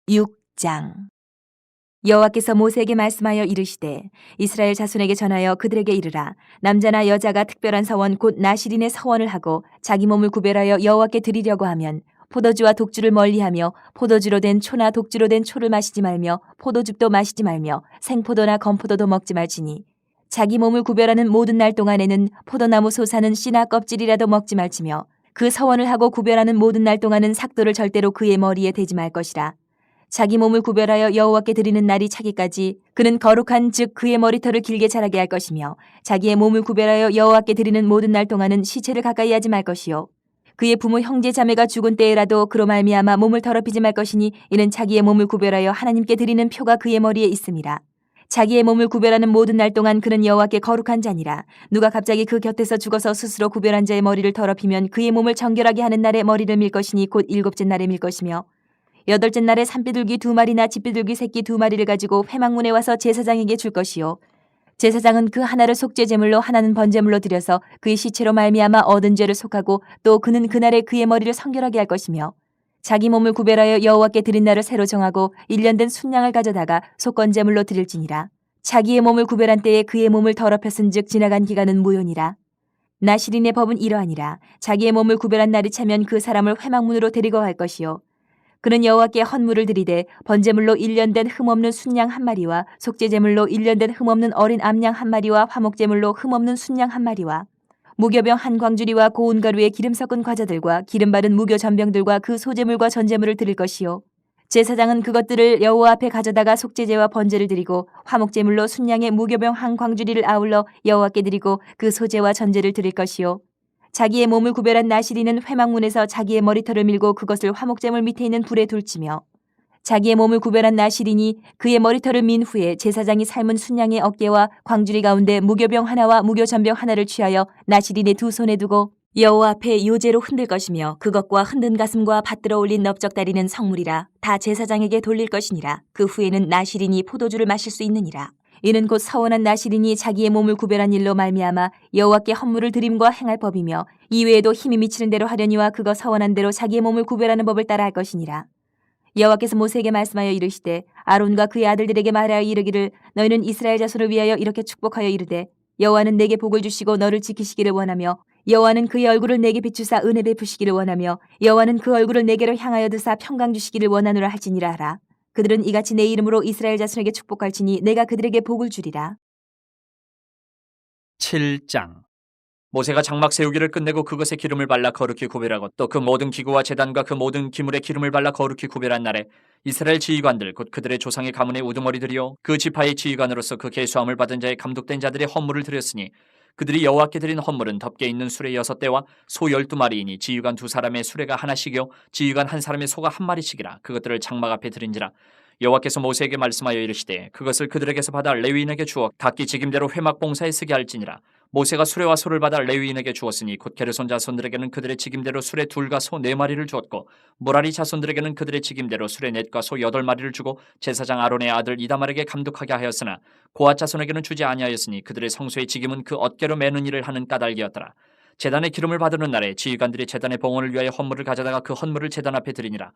6장. 여호와께서 모세에게 말씀하여 이르시되 이스라엘 자손에게 전하여 그들에게 이르라. 남자나 여자가 특별한 서원 곧 나실인의 서원을 하고 자기 몸을 구별하여 여호와께 드리려고 하면 포도주와 독주를 멀리하며 포도주로 된 초나 독주로 된 초를 마시지 말며 포도즙도 마시지 말며 생포도나 건포도도 먹지 말지니 자기 몸을 구별하는 모든 날 동안에는 포도나무 솟아는 씨나 껍질이라도 먹지 말지며 그 서원을 하고 구별하는 모든 날 동안은 삭도를 절대로 그의 머리에 대지 말 것이라. 자기 몸을 구별하여 여호와께 드리는 날이 차기까지 그는 거룩한 즉 그의 머리털을 길게 자라게 할 것이며 자기의 몸을 구별하여 여호와께 드리는 모든 날 동안은 시체를 가까이 하지 말 것이요 그의 부모 형제 자매가 죽은 때에라도 그로 말미암아 몸을 더럽히지 말 것이니 이는 자기의 몸을 구별하여 하나님께 드리는 표가 그의 머리에 있음이라. 자기의 몸을 구별하는 모든 날 동안 그는 여호와께 거룩한 자니라. 누가 갑자기 그 곁에서 죽어서 스스로 구별한 자의 머리를 더럽히면 그의 몸을 정결하게 하는 날에 머리를 밀 것이니 곧 일곱째 날에 밀 것이며 여덟째 날에 산비둘기 2마리나 집비둘기 새끼 2마리를 가지고 회막문에 와서 제사장에게 줄 것이요 제사장은 그 하나를 속죄 제물로 하나는 번제물로 드려서 그의 시체로 말미암아 얻은 죄를 속하고 또 그는 그날에 그의 머리를 성결하게 할 것이며 자기 몸을 구별하여 여호와께 드린 날을 새로 정하고 1년 된 순양을 가져다가 속건제물로 드릴지니라. 자기의 몸을 구별한 때에 그의 몸을 더럽혔은즉 지나간 기간은 무효니라. 나실인의 법은 이러하니라. 자기의 몸을 구별한 날이 차면 그 사람을 회막문으로 데리고 갈 것이요 그는 여호와께 헌물을 드리되 번제물로 1년 된 흠없는 순양 1마리와 속죄제물로 1년 된 흠없는 어린 암양 1마리와 화목제물로 흠없는 순양 1마리와 무교병 한 광주리와 고운 가루에 기름 섞은 과자들과 기름 바른 무교 전병들과 그 소제물과 전제물을 드릴 것이요 제사장은 그것들을 여호와 앞에 가져다가 속죄제와 번제를 드리고 화목제물로 순양의 무교병 한 광주리를 아울러 여호와께 드리고 그 소제와 전제를 드릴 것이요 자기의 몸을 구별한 나실인은 회막문에서 자기의 머리털을 밀고 그것을 화목제물 밑에 있는 불에 둘치며 자기의 몸을 구별한 나실인이 그의 머리털을 민 후에 제사장이 삶은 순양의 어깨와 광주리 가운데 무교병 하나와 무교전병 하나를 취하여 나실인의 두 손에 두고 여호와 앞에 요제로 흔들 것이며 그것과 흔든 가슴과 받들어 올린 넓적다리는 성물이라 다 제사장에게 돌릴 것이니라. 그 후에는 나실인이 포도주를 마실 수 있느니라. 이는 곧 서원한 나실인이 자기의 몸을 구별한 일로 말미암아 여호와께 헌물을 드림과 행할 법이며 이외에도 힘이 미치는 대로 하려니와 그거 서원한 대로 자기의 몸을 구별하는 법을 따라 할 것이니라. 여호와께서 모세에게 말씀하여 이르시되 아론과 그의 아들들에게 말하여 이르기를 너희는 이스라엘 자손을 위하여 이렇게 축복하여 이르되 여호와는 내게 복을 주시고 너를 지키시기를 원하며 여호와는 그의 얼굴을 내게 비추사 은혜 베푸시기를 원하며 여호와는 그 얼굴을 내게로 향하여 드사 평강 주시기를 원하노라 할지니라 하라. 그들은 이같이 내 이름으로 이스라엘 자손에게 축복할지니 내가 그들에게 복을 주리라. 7장. 모세가 장막 세우기를 끝내고 그것에 기름을 발라 거룩히 구별하고 또 그 모든 기구와 제단과 그 모든 기물에 기름을 발라 거룩히 구별한 날에 이스라엘 지휘관들 곧 그들의 조상의 가문의 우두머리들이요 그 지파의 지휘관으로서 그 계수함을 받은 자의 감독된 자들의 헌물을 드렸으니 그들이 여호와께 드린 헌물은 덮개 있는 수레 6대와 소 12마리이니 지휘관 2사람의 수레가 하나씩이요 지휘관 1사람의 소가 1마리씩이라. 그것들을 장막 앞에 드린지라. 여호와께서 모세에게 말씀하여 이르시되 그것을 그들에게서 받아 레위인에게 주어 각기 직임대로 회막 봉사에 쓰게 할지니라. 모세가 수레와 소를 받아 레위인에게 주었으니 곧 게르손 자손들에게는 그들의 직임대로 수레 2과 소 4마리를 주었고 무라리 자손들에게는 그들의 직임대로 수레 4과 소 8마리를 주고 제사장 아론의 아들 이다말에게 감독하게 하였으나 고앗 자손에게는 주지 아니하였으니 그들의 성소의 직임은 그 어깨로 매는 일을 하는 까닭이었더라. 제단의 기름을 받는 날에 지휘관들이 제단의 봉헌을 위하여 헌물을 가져다가 그 헌물을 제단 앞에 드리니라.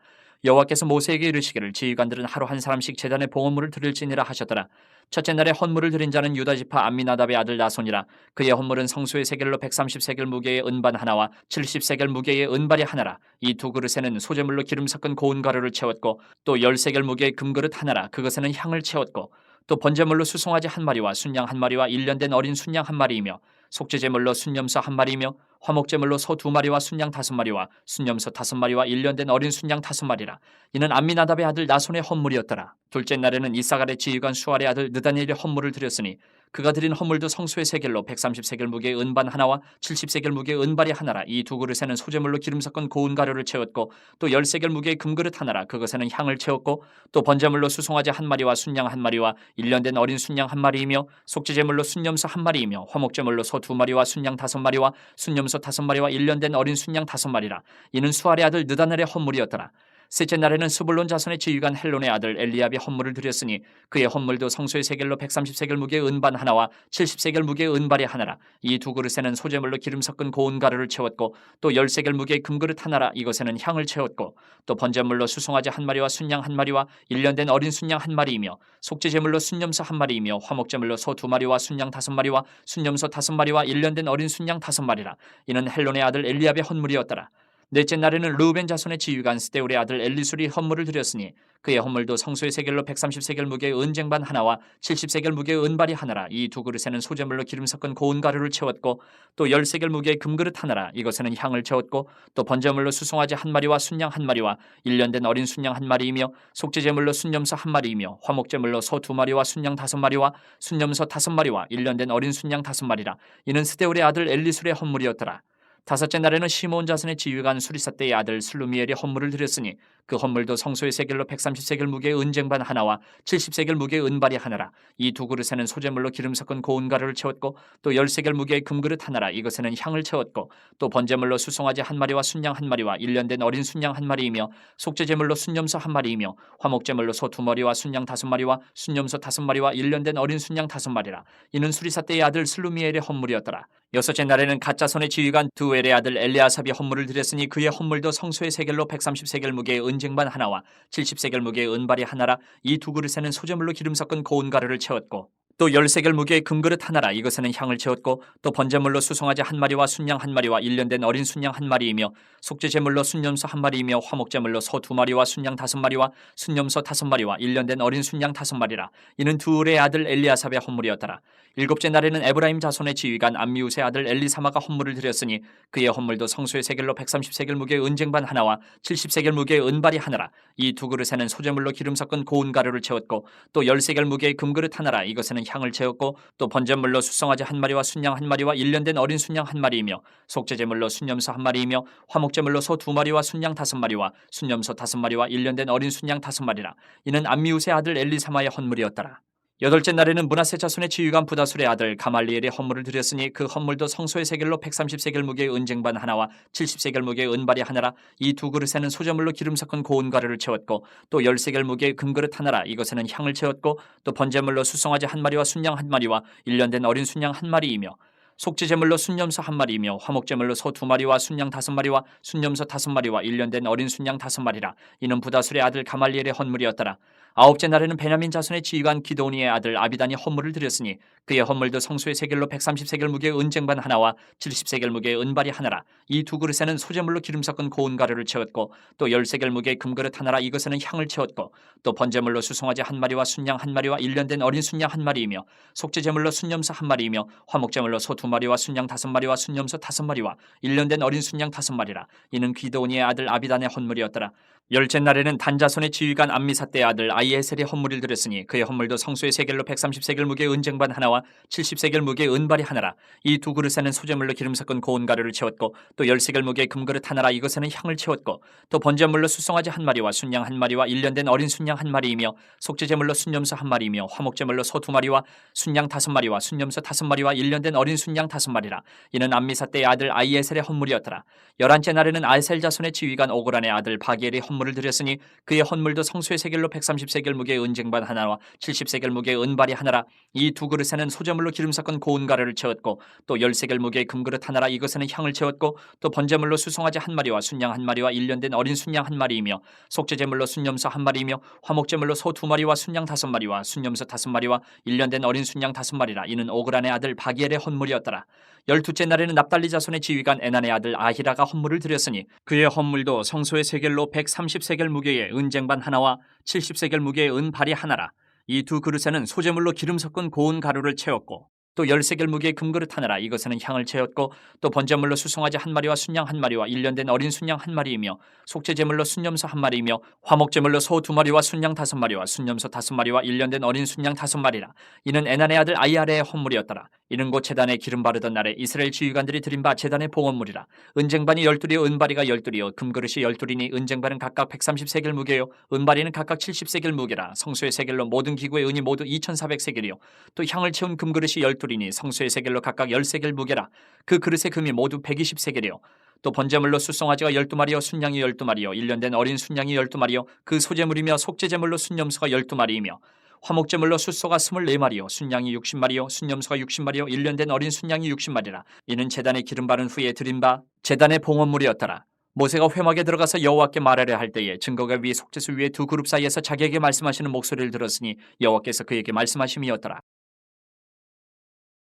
여호와께서 모세에게 이르시기를 지휘관들은 하루 한 사람씩 제단의 봉헌물을 드릴지니라 하셨더라. 첫째 날에 헌물을 드린 자는 유다 지파 암미나답의 아들 나손이라. 그의 헌물은 성소의 세겔로 130세겔 무게의 은반 하나와 70세겔 무게의 은발이 하나라. 이 두 그릇에는 소제물로 기름 섞은 고운 가루를 채웠고 또 10세겔 무게의 금그릇 하나라. 그것에는 향을 채웠고 또 번제물로 수송아지 1마리와 순양 1마리와 1년 된 어린 순양 1마리이며 속죄제물로 순염소 1마리이며 화목제물로 소 2마리와 순양 5마리와 순염소 5마리와 1년 된 어린 순양 5마리라. 이는 암미나답의 아들 나손의 헌물이었더라. 둘째 날에는 이사갈의 지휘관 수알의 아들 느다니엘의 헌물을 드렸으니 그가 드린 헌물도 성소의 세겔로 130세겔 무게의 은반 하나와 70세겔 무게의 은발이 하나라. 이 두 그릇에는 소제물로 기름 섞은 고운 가루를 채웠고 또 10세겔 무게의 금그릇 하나라. 그것에는 향을 채웠고 또 번제물로 수송아지 1마리와 순양 1마리와 1년 된 어린 순양 1마리이며 속죄제물로 순염소 1마리이며 화목제물로 소 2마리와 순양 5마리와 순염소 5마리와 1년 된 어린 순양 5마리라. 이는 수알의 아들 느다넬의 헌물이었더라. 셋째 날에는 스불론 자손의 지휘관 헬론의 아들 엘리압이 헌물을 드렸으니 그의 헌물도 성소의 세겔로 130세겔 무게의 은반 하나와 70세겔 무게의 은발이 하나라. 이 두 그릇에는 소재물로 기름 섞은 고운 가루를 채웠고 또 10세겔 무게의 금그릇 하나라. 이것에는 향을 채웠고 또 번제물로 수송아지 한 마리와 순양 한 마리와 1년 된 어린 순양 한 마리이며 속죄제물로 순염소 한 마리이며 화목제물로 소 두 마리와 순양 5마리와 순염소 5마리와 1년 된 어린 순양 5마리라. 이는 헬론의 아들 엘리압의 헌물이었더라. 넷째 날에는 르우벤 자손의 지휘관 스데울의 아들 엘리술이 헌물을 드렸으니 그의 헌물도 성소의 세겔로 130세겔 무게의 은쟁반 하나와 70세겔 무게의 은발이 하나라. 이 두 그릇에는 소재물로 기름 섞은 고운 가루를 채웠고 또 10세겔 무게의 금그릇 하나라. 이것에는 향을 채웠고 또 번제물로 수송아지 한 마리와 순양 한 마리와 1년 된 어린 순양 한 마리이며 속죄제물로 순염소 한 마리이며 화목제물로 소 2마리와 순양 5마리와 순염소 5마리와 1년 된 어린 순양 5마리라. 이는 스데울의 아들 엘리술의 헌물이었더라. 다섯째 날에는 시므온 자손의 지휘관 수리사떼의 아들 슬루미엘이 헌물을 드렸으니 그 헌물도 성소의 세겔로 130세겔 무게의 은쟁반 하나와 70세겔 무게의 은발이 하나라. 이 두 그릇에는 소재물로 기름 섞은 고운 가루를 채웠고 또 10세겔 무게의 금그릇 하나라. 이것에는 향을 채웠고 또 번제물로 수송아지 한 마리와 순양 한 마리와 1년 된 어린 순양 한 마리이며 속죄제물로 순염소 한 마리이며 화목제물로 소 2마리와 순양 5마리와 순염소 5마리와 1년 된 어린 순양 5마리라. 이는 수리사떼의 아들 슬루미엘의 헌물이었더라. 여섯째 날에는 갓자손의 지휘관 두엘의 아들 엘리아삽이 헌물을 드렸으니 그의 헌물도 성소의 세겔로 130세겔 무게의 은쟁반 하나와 70세겔 무게의 은발이 하나라. 이 두 그릇에는 소재물로 기름 섞은 고운 가루를 채웠고 또 10세겔 무게의 금그릇 하나라. 이것에는 향을 채웠고 또 번제물로 수송아지 한 마리와 순양 한 마리와 1년 된 어린 순양 한 마리이며 속죄제물로 순염소 한 마리이며 화목제물로 소 2마리와 순양 5마리와 순염소 5마리와 1년 된 어린 순양 5마리라. 이는 두울의 아들 엘리아삽의 헌물이었더라. 일곱째 날에는 에브라임 자손의 지휘관 암미우스의 아들 엘리사마가 헌물을 드렸으니 그의 헌물도 성소의 세겔로 130세겔 무게의 은쟁반 하나와 70세겔 무게의 은발이 하나라. 이 두 그릇에는 소재물로 기름 섞은 고운 가루를 채웠고 또 10세겔 무게의 금그릇 하나라. 이것에는 향을 채웠고 또 번제물로 수송아지 한 마리와 순양 한 마리와 1년 된 어린 순양 한 마리이며 속죄제물로 순염소 한 마리이며 화목제물로 소 2마리와 순양 5마리와 순염소 5마리와 1년 된 어린 순양 5마리라. 이는 암미우스의 아들 엘리사마의 헌물이었더라. 여덟째 날에는 므낫세 자손의 지휘관 부다술의 아들 가말리엘의 헌물을 드렸으니 그 헌물도 성소의 세겔로 130세겔 무게의 은쟁반 하나와 70세겔 무게의 은발이 하나라. 이 두 그릇에는 소재물로 기름 섞은 고운 가루를 채웠고 또 10세겔 무게의 금그릇 하나라. 이것에는 향을 채웠고 또 번제물로 수송아지 한 마리와 순양 한 마리와 1년 된 어린 순양 한 마리이며 속죄제물로 순염소 한 마리이며 화목제물로 소 2마리와 순양 5마리와 순염소 5마리와 1년 된 어린 순양 5마리라. 이는 부다술의 아들 가말리엘의 헌물이었더라. 아홉째 날에는 베냐민 자손의 지휘관 기도니의 아들 아비단이 헌물을 드렸으니 그의 헌물도 성소의 세겔로 130세겔 무게의 은쟁반 하나와 70세겔 무게의 은발이 하나라. 이 두 그릇에는 소재물로 기름 섞은 고운 가루를 채웠고 또 10세겔 무게의 금그릇 하나라. 이것에는 향을 채웠고 또 번제물로 수송아지 한 마리와 순양 한 마리와 1년 된 어린 순양 한 마리이며 속죄제물로 순염소 한 마리이며 화목제물로 소 2마리와 순양 5마리와 순염소 5마리와 1년 된 어린 순양 5마리라. 이는 기도니의 아들 아비단의 헌물이었더라. 열째 날에는 단자손의 지휘관 암미사떼의 아들 아이에셀의 헌물을 드렸으니 그의 헌물도 성소의 세겔로 130세겔 무게의 은쟁반 하나와 70세겔 무게의 은발이 하나라. 이 두 그릇에는 소재물로 기름 섞은 고운 가루를 채웠고 또 10세겔 무게의 금그릇 하나라. 이것에는 향을 채웠고 또 번제물로 수송아지 한 마리와 순양 한 마리와 1년 된 어린 순양 한 마리이며 속죄제물로 순염소 한 마리이며 화목제물로 소 2마리와 순양 5마리와 순염소 5마리와 1년 된 어린 순양 5마리라. 이는 암미사떼의 아들 아이에셀의 헌물이었더라. 열한째 날에는 아셀 자손의 지휘관 오그란의 아들 바기엘의 헌물을 드렸으니 그의 헌물도 성소의 세겔로 130세겔 무게의 은쟁반 하나와 70세겔 무게의 은발이 하나라. 이 두 그릇에는 소재물로 기름 섞은 고운 가루를 채웠고 또 10세겔 무게의 금그릇 하나라. 이것에는 향을 채웠고 또 번제물로 수송아지 한 마리와 순양 한 마리와 1년 된 어린 순양 한 마리이며 속죄제물로 순염소 한 마리이며 화목제물로 소 2마리와 순양 5마리와 순염소 5마리와 1년 된 어린 순양 5마리라. 이는 오그란의 아들 바기엘의 헌물이었더라. 열두째 날에는 납달리 자손의 지휘관 에난의 아들 아히라가 헌물을 드렸으니 그의 헌물도 성소의 세겔로 130세겔 무게의 은쟁반 하나와 70세겔 무게의 은발이 하나라. 이 두 그릇에는 소재물로 기름 섞은 고운 가루를 채웠고 또 10세겔 무게의 금그릇 하나라. 이것에는 향을 채웠고 또 번제물로 수송아지 한 마리와 순양 한 마리와 1년 된 어린 순양 한 마리이며 속죄제물로 순염소 한 마리이며 화목제물로 소 2마리와 순양 5마리와 순염소 5마리와 1년 된 어린 순양 5마리라. 이는 에난의 아들 아이아레의 헌물이었더라. 이는 곧 제단에 기름 바르던 날에 이스라엘 지휘관들이 드린 바 제단의 봉헌물이라. 은쟁반이 12이요 은바리가 12이요 금그릇이 12이니 은쟁반은 각각 130세겔 무게요 은바리는 각각 70세겔 무게라. 성소의 세겔로 모든 기구의 은이 모두 2400세겔이요 또 향을 채운 금그릇이 12이니 성소의 세겔로 각각 10세겔 무게라. 그 그릇의 금이 모두 120세겔이요 또 번제물로 숫송아지가 12마리요 순양이 12마리요 1년 된 어린 순양이 12마리요 그 소제물이며 속죄제물로 순염소가 12마리이며 화목제물로 숫소가 24마리요 순양이 60마리요 순염소가 60마리요 1년 된 어린 순양이 60마리라. 이는 제단에 기름 바른 후에 드린 바 제단의 봉헌물이었더라. 모세가 회막에 들어가서 여호와께 말하려 할 때에 증거가 위 속죄소 위에 두 그룹 사이에서 자기에게 말씀하시는 목소리를 들었으니 여호와께서 그에게 말씀하심이었더라.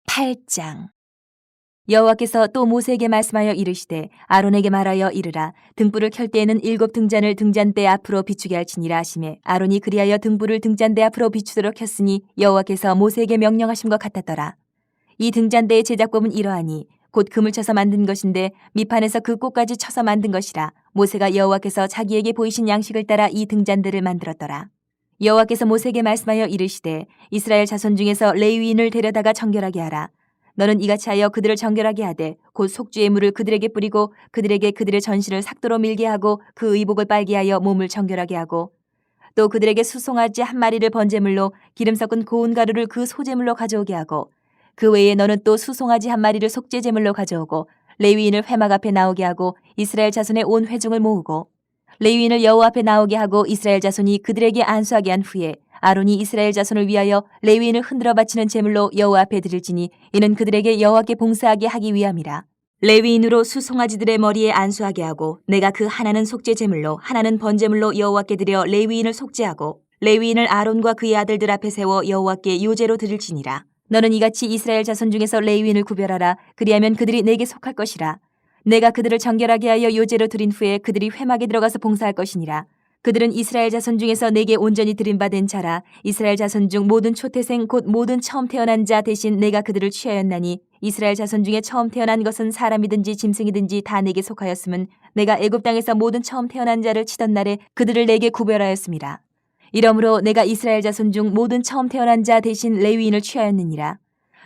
8장. 여호와께서 또 모세에게 말씀하여 이르시되 아론에게 말하여 이르라. 등불을 켤 때에는 7 등잔을 등잔대 앞으로 비추게 할지니라 하시매 아론이 그리하여 등불을 등잔대 앞으로 비추도록 켰으니 여호와께서 모세에게 명령하신 것 같았더라. 이 등잔대의 제작법은 이러하니 곧 금을 쳐서 만든 것인데 밑판에서 그 꽃까지 쳐서 만든 것이라. 모세가 여호와께서 자기에게 보이신 양식을 따라 이 등잔대를 만들었더라. 여호와께서 모세에게 말씀하여 이르시되 이스라엘 자손 중에서 레위인을 데려다가 정결하게 하라. 너는 이같이 하여 그들을 정결하게 하되 곧 속죄의 물을 그들에게 뿌리고 그들에게 그들의 전신을 삭도로 밀게 하고 그 의복을 빨게 하여 몸을 정결하게 하고 또 그들에게 수송아지 1마리를 번제물로 기름 섞은 고운 가루를 그 소제물로 가져오게 하고 그 외에 너는 또 수송아지 1마리를 속죄제물로 가져오고 레위인을 회막 앞에 나오게 하고 이스라엘 자손의 온 회중을 모으고 레위인을 여호와 앞에 나오게 하고 이스라엘 자손이 그들에게 안수하게 한 후에 아론이 이스라엘 자손을 위하여 레위인을 흔들어 바치는 제물로 여호와 앞에 드릴지니 이는 그들에게 여호와께 봉사하게 하기 위함이라. 레위인으로 수송아지들의 머리에 안수하게 하고 내가 그 하나는 속죄 제물로 하나는 번제물로 여호와께 드려 레위인을 속죄하고 레위인을 아론과 그의 아들들 앞에 세워 여호와께 요제로 드릴지니라. 너는 이같이 이스라엘 자손 중에서 레위인을 구별하라. 그리하면 그들이 내게 속할 것이라. 내가 그들을 정결하게 하여 요제로 드린 후에 그들이 회막에 들어가서 봉사할 것이니라. 그들은 이스라엘 자손 중에서 내게 온전히 드림받은 자라. 이스라엘 자손 중 모든 초태생 곧 모든 처음 태어난 자 대신 내가 그들을 취하였나니 이스라엘 자손 중에 처음 태어난 것은 사람이든지 짐승이든지 다 내게 속하였음은 내가 애굽 땅에서 모든 처음 태어난 자를 치던 날에 그들을 내게 구별하였음이라. 이러므로 내가 이스라엘 자손 중 모든 처음 태어난 자 대신 레위인을 취하였느니라.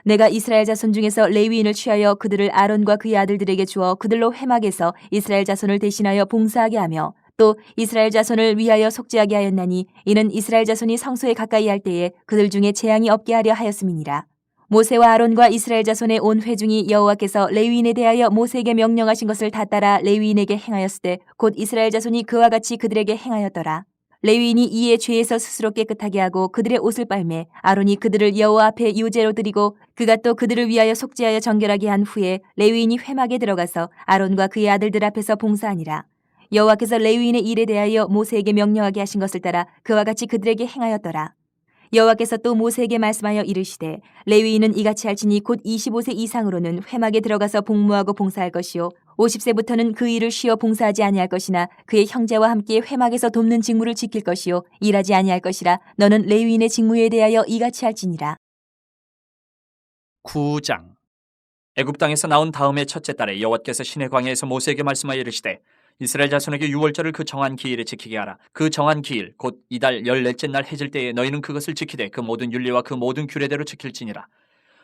내가 이스라엘 자손 중에서 레위인을 취하여 그들을 아론과 그의 아들들에게 주어 그들로 회막에서 이스라엘 자손을 대신하여 봉사하게 하며 또 이스라엘 자손을 위하여 속죄하게 하였나니 이는 이스라엘 자손이 성소에 가까이 할 때에 그들 중에 재앙이 없게 하려 하였음이니라. 모세와 아론과 이스라엘 자손의 온 회중이 여호와께서 레위인에 대하여 모세에게 명령하신 것을 다 따라 레위인에게 행하였으되 곧 이스라엘 자손이 그와 같이 그들에게 행하였더라. 레위인이 이에 죄에서 스스로 깨끗하게 하고 그들의 옷을 빨매 아론이 그들을 여호와 앞에 유제로 드리고 그가 또 그들을 위하여 속죄하여 정결하게 한 후에 레위인이 회막에 들어가서 아론과 그의 아들들 앞에서 봉사하니라. 여호와께서 레위인의 일에 대하여 모세에게 명령하게 하신 것을 따라 그와 같이 그들에게 행하였더라. 여호와께서 또 모세에게 말씀하여 이르시되 레위인은 이같이 할지니 곧 25세 이상으로는 회막에 들어가서 복무하고 봉사할 것이요 50세부터는 그 일을 쉬어 봉사하지 아니할 것이나 그의 형제와 함께 회막에서 돕는 직무를 지킬 것이요 일하지 아니할 것이라. 너는 레위인의 직무에 대하여 이같이 할지니라. 9장. 애굽 땅에서 나온 다음의 첫째 달에 여호와께서 시내 광야에서 모세에게 말씀하여 이르시되 이스라엘 자손에게 유월절을 그 정한 기일에 지키게 하라. 그 정한 기일 곧 이달 14째 날 해질 때에 너희는 그것을 지키되 그 모든 율례와 그 모든 규례대로 지킬지니라.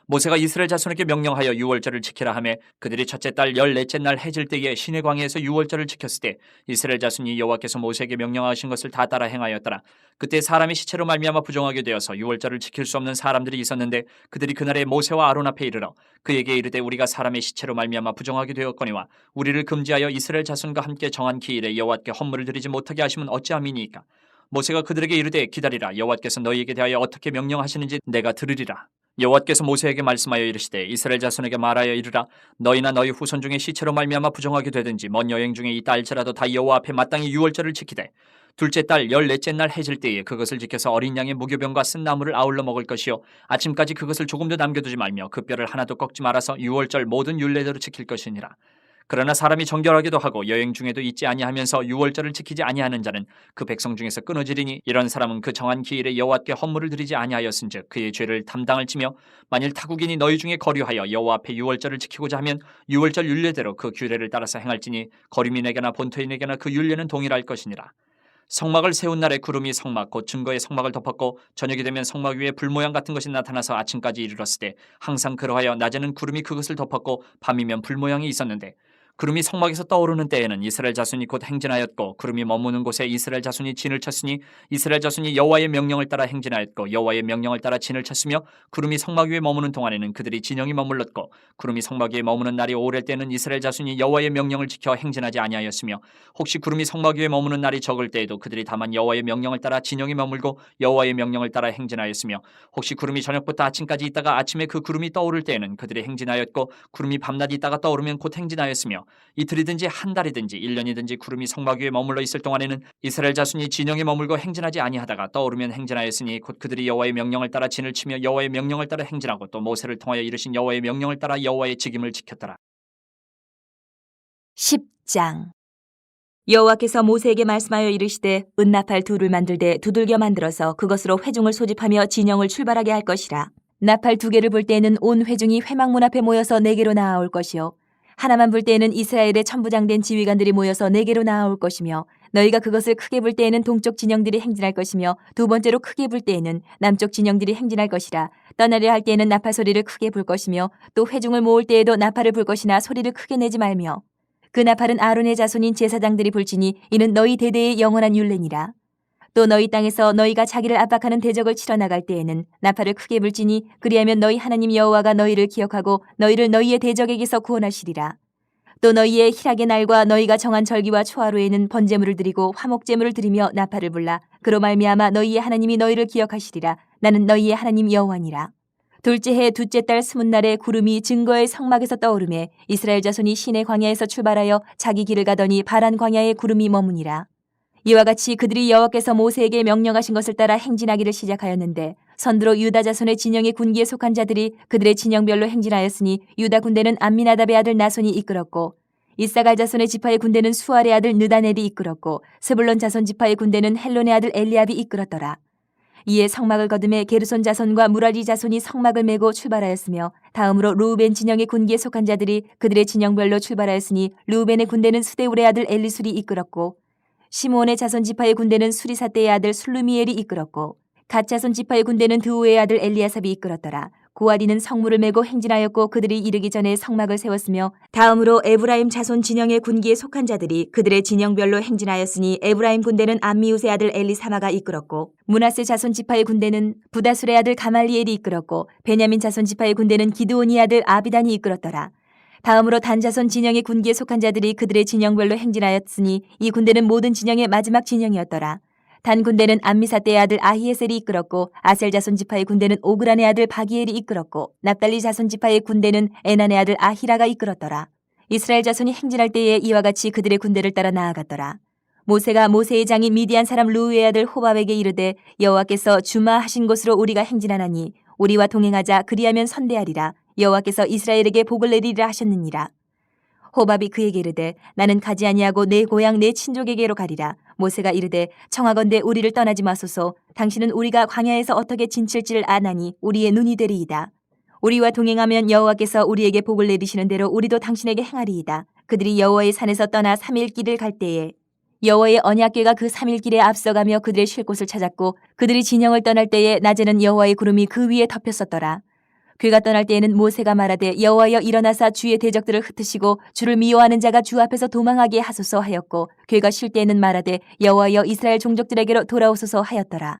모세가 이스라엘 자손에게 명령하여 유월절을 지키라 하매 그들이 첫째 달 14째 날 해질 때에 시내 광야에서 유월절을 지켰을 때 이스라엘 자손이 여호와께서 모세에게 명령하신 것을 다 따라 행하였더라. 그때 사람이 시체로 말미암아 부정하게 되어서 유월절을 지킬 수 없는 사람들이 있었는데 그들이 그날에 모세와 아론 앞에 이르러 그에게 이르되 우리가 사람의 시체로 말미암아 부정하게 되었거니와 우리를 금지하여 이스라엘 자손과 함께 정한 기일에 여호와께 헌물을 드리지 못하게 하시면 어찌함이니이까. 모세가 그들에게 이르되 기다리라. 여호와께서 너희에게 대하여 어떻게 명령하시는지 내가 들으리라. 여호와께서 모세에게 말씀하여 이르시되 이스라엘 자손에게 말하여 이르라. 너희나 너희 후손 중에 시체로 말미암아 부정하게 되든지 먼 여행 중에 있다 할지라도 다 여호와 앞에 마땅히 유월절을 지키되 둘째 달 14째 날 해질 때에 그것을 지켜서 어린 양의 무교병과 쓴 나무를 아울러 먹을 것이요 아침까지 그것을 조금도 남겨두지 말며 그 뼈를 하나도 꺾지 말아서 유월절 모든 율례대로 지킬 것이니라. 그러나 사람이 정결하기도 하고 여행 중에도 있지 아니하면서 유월절을 지키지 아니하는 자는 그 백성 중에서 끊어지리니 이런 사람은 그 정한 기일에 여호와께 헌물을 드리지 아니하였은즉 그의 죄를 담당할지며 만일 타국인이 너희 중에 거류하여 여호와 앞에 유월절을 지키고자 하면 유월절 율례대로 그 규례를 따라서 행할지니 거류민에게나 본토인에게나 그 율례는 동일할 것이니라. 성막을 세운 날에 구름이 성막 곧 증거의 성막을 덮었고 저녁이 되면 성막 위에 불 모양 같은 것이 나타나서 아침까지 이르렀으되 항상 그러하여 낮에는 구름이 그것을 덮었고 밤이면 불 모양이 있었는데 구름이 성막에서 떠오르는 때에는 이스라엘 자손이 곧 행진하였고 구름이 머무는 곳에 이스라엘 자손이 진을 쳤으니 이스라엘 자손이 여호와의 명령을 따라 행진하였고 여호와의 명령을 따라 진을 쳤으며 구름이 성막 위에 머무는 동안에는 그들이 진영이 머물렀고 구름이 성막 위에 머무는 날이 오래 때는 이스라엘 자손이 여호와의 명령을 지켜 행진하지 아니하였으며 혹시 구름이 성막 위에 머무는 날이 적을 때에도 그들이 다만 여호와의 명령을 따라 진영이 머물고 여호와의 명령을 따라 행진하였으며 혹시 구름이 저녁부터 아침까지 있다가 아침에 그 구름이 떠오를 때에는 그들이 행진하였고 구름이 밤낮 있다가 떠오르면 곧 행진하였으며 이틀이든지 한 달이든지 1년이든지 구름이 성막 위에 머물러 있을 동안에는 이스라엘 자손이 진영에 머물고 행진하지 아니하다가 떠오르면 행진하였으니 곧 그들이 여호와의 명령을 따라 진을 치며 여호와의 명령을 따라 행진하고 또 모세를 통하여 이르신 여호와의 명령을 따라 여호와의 직임을 지켰더라. 10장. 여호와께서 모세에게 말씀하여 이르시되 은나팔 둘을 만들되 두들겨 만들어서 그것으로 회중을 소집하며 진영을 출발하게 할 것이라. 나팔 2개를 불 때에는 온 회중이 회막문 앞에 모여서 내게로 나아올 것이요 하나만 불 때에는 이스라엘의 천부장된 지휘관들이 모여서 내게로 나아올 것이며 너희가 그것을 크게 불 때에는 동쪽 진영들이 행진할 것이며 두 번째로 크게 불 때에는 남쪽 진영들이 행진할 것이라. 떠나려 할 때에는 나팔 소리를 크게 불 것이며 또 회중을 모을 때에도 나팔을 불 것이나 소리를 크게 내지 말며 그 나팔은 아론의 자손인 제사장들이 불지니 이는 너희 대대의 영원한 율례니라. 또 너희 땅에서 너희가 자기를 압박하는 대적을 치러 나갈 때에는 나팔을 크게 불지니 그리하면 너희 하나님 여호와가 너희를 기억하고 너희를 너희의 대적에게서 구원하시리라. 또 너희의 희락의 날과 너희가 정한 절기와 초하루에는 번제물을 드리고 화목제물을 드리며 나팔을 불라. 그로 말미암아 너희의 하나님이 너희를 기억하시리라. 나는 너희의 하나님 여호와니라. 둘째 해 둘째 달 20날에 구름이 증거의 성막에서 떠오르매 이스라엘 자손이 시내 광야에서 출발하여 자기 길을 가더니 바란 광야에 구름이 머무니라. 이와 같이 그들이 여호와께서 모세에게 명령하신 것을 따라 행진하기를 시작하였는데 선두로 유다 자손의 진영의 군기에 속한 자들이 그들의 진영별로 행진하였으니 유다 군대는 암미나답의 아들 나손이 이끌었고 이사갈 자손의 지파의 군대는 수알의 아들 느다넬이 이끌었고 스불론 자손 지파의 군대는 헬론의 아들 엘리압이 이끌었더라. 이에 성막을 거두매 게르손 자손과 무라리 자손이 성막을 메고 출발하였으며 다음으로 르우벤 진영의 군기에 속한 자들이 그들의 진영별로 출발하였으니 르우벤의 군대는 스데울의 아들 엘리술이 이끌었고 시므온의 자손 지파의 군대는 수리사떼의 아들 술루미엘이 이끌었고 갓 자손 지파의 군대는 드우의 아들 엘리아삽이 이끌었더라. 고아리는 성물을 메고 행진하였고 그들이 이르기 전에 성막을 세웠으며 다음으로 에브라임 자손 진영의 군기에 속한 자들이 그들의 진영별로 행진하였으니 에브라임 군대는 암미우스의 아들 엘리사마가 이끌었고 므낫세 자손 지파의 군대는 부다술의 아들 가말리엘이 이끌었고 베냐민 자손 지파의 군대는 기드온의 아들 아비단이 이끌었더라. 다음으로 단 자손 진영의 군기에 속한 자들이 그들의 진영별로 행진하였으니 이 군대는 모든 진영의 마지막 진영이었더라. 단 군대는 암미사떼의 아들 아히에셀이 이끌었고 아셀 자손 지파의 군대는 오그란의 아들 바기엘이 이끌었고 납달리 자손 지파의 군대는 에난의 아들 아히라가 이끌었더라. 이스라엘 자손이 행진할 때에 이와 같이 그들의 군대를 따라 나아갔더라. 모세가 모세의 장인 미디안 사람 루우의 아들 호밥에게 이르되 여호와께서 주마하신 곳으로 우리가 행진하나니 우리와 동행하자 그리하면 선대하리라. 여호와께서 이스라엘에게 복을 내리리라 하셨느니라. 호밥이 그에게 이르되 나는 가지 아니하고 내 고향 내 친족에게로 가리라. 모세가 이르되 청하건대 우리를 떠나지 마소서. 당신은 우리가 광야에서 어떻게 진칠지를 아나니 우리의 눈이 되리이다. 우리와 동행하면 여호와께서 우리에게 복을 내리시는 대로 우리도 당신에게 행하리이다. 그들이 여호와의 산에서 떠나 3일 길을 갈 때에 여호와의 언약궤가 그 3일 길에 앞서가며 그들의 쉴 곳을 찾았고 그들이 진영을 떠날 때에 낮에는 여호와의 구름이 그 위에 덮였었더라. 그가 떠날 때에는 모세가 말하되 여호와여 일어나사 주의 대적들을 흩으시고 주를 미워하는 자가 주 앞에서 도망하게 하소서 하였고 그가 쉴 때에는 말하되 여호와여 이스라엘 종족들에게로 돌아오소서 하였더라.